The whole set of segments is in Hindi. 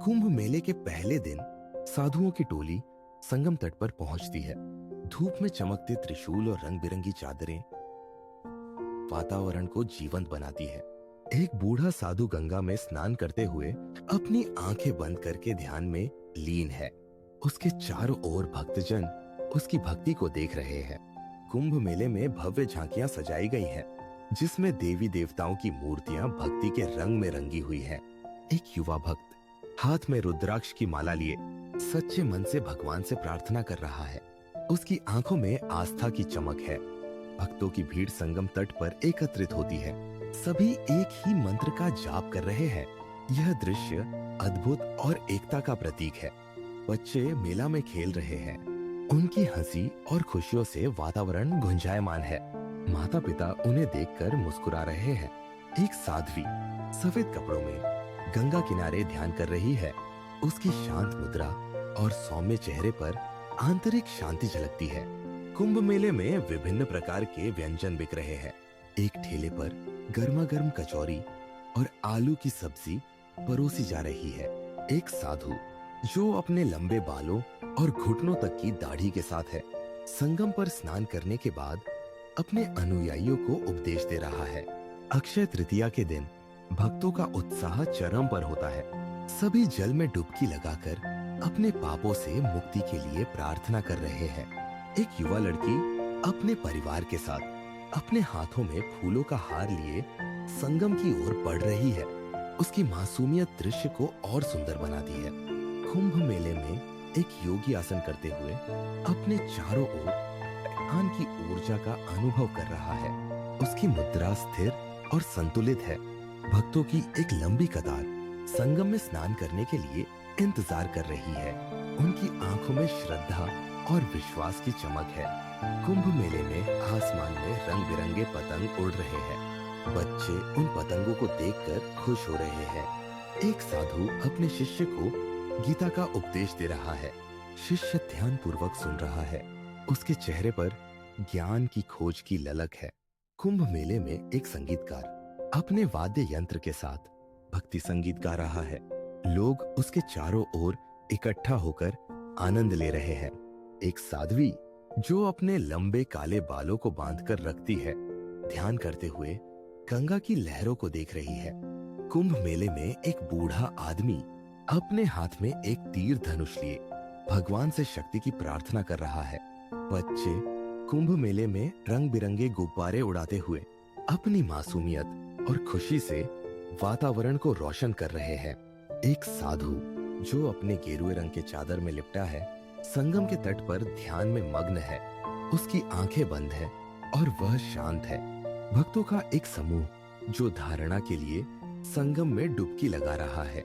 कुंभ मेले के पहले दिन साधुओं की टोली संगम तट पर पहुंचती है। धूप में चमकते त्रिशूल और रंग बिरंगी चादरें वातावरण को जीवंत बनाती है। एक बूढ़ा साधु गंगा में स्नान करते हुए अपनी आंखें बंद करके ध्यान में लीन है। उसके चारों ओर भक्तजन उसकी भक्ति को देख रहे हैं। कुंभ मेले में भव्य झांकियां सजाई गई हैं, जिसमें देवी देवताओं की मूर्तियां भक्ति के रंग में रंगी हुई हैं। एक युवा भक्त हाथ में रुद्राक्ष की माला लिए सच्चे मन से भगवान से प्रार्थना कर रहा है। उसकी आंखों में आस्था की चमक है। भक्तों की भीड़ संगम तट पर एकत्रित होती है। सभी एक ही मंत्र का जाप कर रहे हैं। यह दृश्य अद्भुत और एकता का प्रतीक है। बच्चे मेला में खेल रहे हैं। उनकी हंसी और खुशियों से वातावरण गुंजायमान है। माता पिता उन्हें देखकर मुस्कुरा रहे हैं। एक साध्वी सफेद कपड़ों में गंगा किनारे ध्यान कर रही है। उसकी शांत मुद्रा और सौम्य चेहरे पर आंतरिक शांति झलकती है। कुंभ मेले में विभिन्न प्रकार के व्यंजन बिक रहे हैं। एक ठेले पर गर्मा गर्म कचौरी और आलू की सब्जी परोसी जा रही है। एक साधु जो अपने लंबे बालों और घुटनों तक की दाढ़ी के साथ है, संगम पर स्नान करने के बाद अपने अनुयायियों को उपदेश दे रहा है। अक्षय तृतीया के दिन भक्तों का उत्साह चरम पर होता है। सभी जल में डुबकी लगाकर अपने पापों से मुक्ति के लिए प्रार्थना कर रहे हैं। एक युवा लड़की अपने परिवार के साथ अपने हाथों में फूलों का हार लिए संगम की ओर बढ़ रही है। उसकी मासूमियत दृश्य को और सुंदर बनाती है। कुंभ मेले में एक योगी आसन करते हुए अपने चारों ओर ध्यान की ऊर्जा का अनुभव कर रहा है। उसकी मुद्रा स्थिर और संतुलित है। भक्तों की एक लंबी कतार संगम में स्नान करने के लिए इंतजार कर रही है। उनकी आंखों में श्रद्धा और विश्वास की चमक है। कुंभ मेले में आसमान में रंग बिरंगे पतंग उड़ रहे हैं। बच्चे उन पतंगों को देखकर खुश हो रहे हैं। एक साधु अपने शिष्य को गीता का उपदेश दे रहा है। शिष्य ध्यान पूर्वक सुन रहा है। उसके चेहरे पर ज्ञान की खोज की ललक है। कुंभ मेले में एक संगीतकार अपने वाद्य यंत्र के साथ भक्ति संगीत गा रहा है। लोग उसके चारों ओर इकट्ठा होकर आनंद ले रहे हैं। एक साध्वी जो अपने लंबे काले बालों को बांधकर रखती है, ध्यान करते हुए गंगा की लहरों को देख रही है। कुंभ मेले में एक बूढ़ा आदमी अपने हाथ में एक तीर धनुष लिए भगवान से शक्ति की प्रार्थना कर रहा है। बच्चे कुंभ मेले में रंग बिरंगे गुब्बारे उड़ाते हुए अपनी मासूमियत और खुशी से वातावरण को रोशन कर रहे हैं। एक साधु जो अपने गेरुए रंग के चादर में लिपटा है, संगम के तट पर ध्यान में मग्न है। उसकी आंखें बंद है और वह शांत है। भक्तों का एक समूह जो धारणा के लिए संगम में डुबकी लगा रहा है।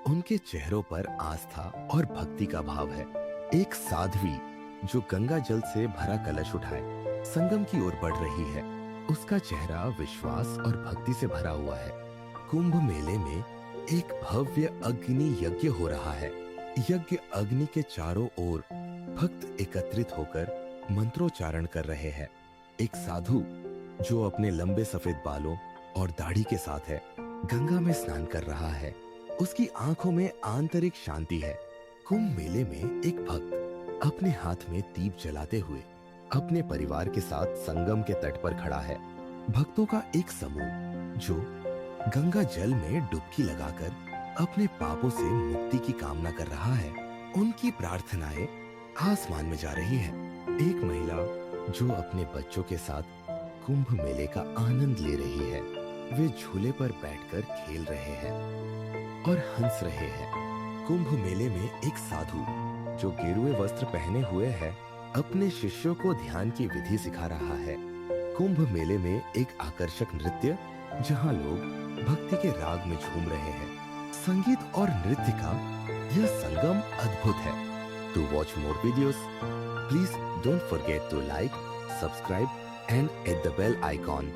उनके चेहरों पर आस्था और भक्ति का भाव है। एक साध्वी जो गंगा जल से भरा कलश उठाए संगम की ओर बढ़ रही है। उसका चेहरा विश्वास और भक्ति से भरा हुआ है। कुंभ मेले में एक भव्य अग्नि यज्ञ हो रहा है। यज्ञ अग्नि के चारों ओर भक्त एकत्रित होकर मंत्रोच्चारण कर रहे हैं। एक साधु जो अपने लंबे सफेद बालों और दाढ़ी के साथ है, गंगा में स्नान कर रहा है। उसकी आंखों में आंतरिक शांति है। कुंभ मेले में एक भक्त अपने हाथ में दीप जलाते हुए अपने परिवार के साथ संगम के तट पर खड़ा है। भक्तों का एक समूह जो गंगा जल में डुबकी लगाकर अपने पापों से मुक्ति की कामना कर रहा है। उनकी प्रार्थनाएं आसमान में जा रही है। एक महिला जो अपने बच्चों के साथ कुंभ मेले का आनंद ले रही है। वे झूले पर बैठकर खेल रहे हैं और हंस रहे हैं। कुंभ मेले में एक साधु जो गेरुए वस्त्र पहने हुए है, अपने शिष्यों को ध्यान की विधि सिखा रहा है। कुंभ मेले में एक आकर्षक नृत्य जहां लोग भक्ति के राग में झूम रहे हैं। संगीत और नृत्य का यह संगम अद्भुत है। To watch more videos, please don't forget to like, subscribe and hit the bell icon.